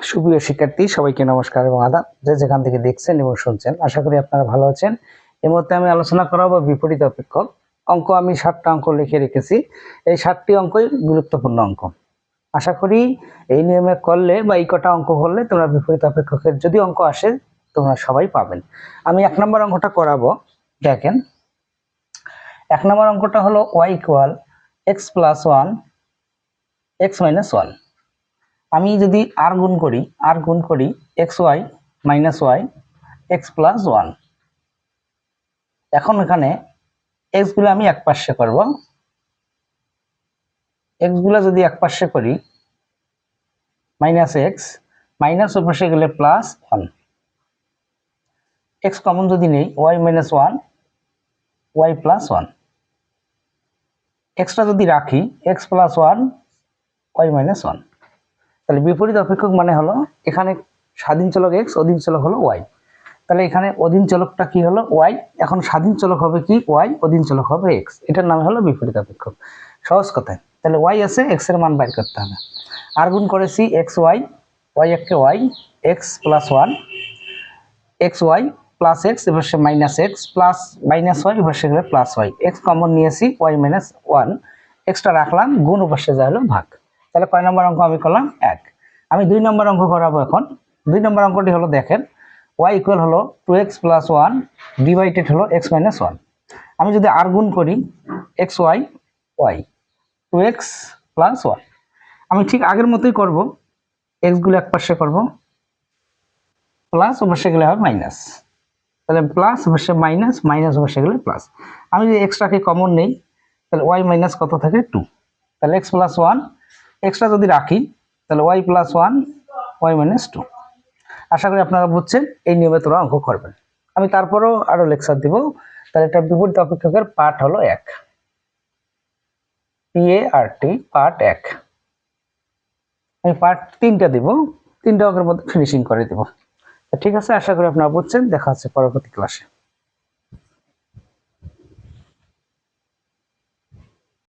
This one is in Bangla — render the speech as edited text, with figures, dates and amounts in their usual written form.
সুপ্রিয় শিক্ষার্থী সবাইকে নমস্কার এবং আদাব, যে যেখান থেকে দেখছেন এবং শুনছেন। আশা করি আপনারা ভালো আছেন। এই মুহূর্তে আমি আলোচনা করাবো বিপরীত অপেক্ষক অঙ্ক। আমি 7টা অঙ্ক লিখে রেখেছি। এই 7টি অঙ্কই গুরুত্বপূর্ণ অঙ্ক। আশা করি এই নিয়মে করলে বা এই কটা অঙ্ক করলে তোমরা বিপরীত অপেক্ষকের যদি অঙ্ক আসে তোমরা সবাই পাবেন। আমি 1 নম্বর অঙ্কটা করাবো। দেখেন, 1 নম্বর অঙ্কটা হলো y ইকুয়াল x + 1 x - 1। আমি যদি আর গুণ করি xy - y x + 1। এখন এখানে x গুলো আমি এক পাশে করব। x গুলো যদি এক পাশে করি -x, মাইনাস ওই পাশে গেলে +1, x কমন যদি নেই y - 1 y + 1, x টা যদি রাখি x + 1 y - 1। তাহলে বিপরীত অপেক্ষক মানে হলো এখানে স্বাধীন চলক x, অধীন চলক হলো y। তাহলে এখানে অধীন চলকটা কি হলো y, এখন স্বাধীন চলক হবে কি y, অধীন চলক হবে x। এটার নাম হলো বিপরীত অপেক্ষক। সহজ কথায় তাহলে y আছে, x এর মান বের করতে হবে। আর গুণ করেছি xy, y একে y x + 1 xy + x এবার সে -x প্লাস -y এবার সে গেলে +y, x কমন নিয়েছি y - 1, x টা রাখলাম, গুণ পাশে যা হলো ভাগ। তাহলে কয় নম্বর অঙ্ক আমি করলাম 1। আমি 2 নম্বর অঙ্ক করাবো। এখন 2 নম্বর অঙ্কটি হলো, দেখেন y ইকুয়াল হলো 2x + 1 ডিভাইডেড হলো x - 1। আমি যদি আর গুণ করি xy y 2x + 1, আমি ঠিক আগের মতোই করব। x গুলো এক পাশে করব, প্লাস ও পাশে গেলে হবে মাইনাস। তাহলে প্লাস পাশে মাইনাস, মাইনাস পাশে গেলে প্লাস। আমি যদি x টাকে কমন নেই তাহলে y মাইনাস কত থাকে 2। তাহলে x + 1, x টা যদি রাখি তাহলে y + 1 y - 2। আশা করি আপনারা বুঝছেন। এই নিয়মে তোমরা অঙ্ক করবেন। আমি তারপরেও আরো লেকচার দিব। তাহলে এটা বিপরীত অপেক্ষকের পার্ট হলো 1, PART পার্ট 1। আমি পার্ট 3টা দিব, 3টা অঙ্কের মধ্যে ফিনিশিং করে দিব। ঠিক আছে, আশা করি আপনারা বুঝছেন। দেখা হচ্ছে পরবর্তী ক্লাসে।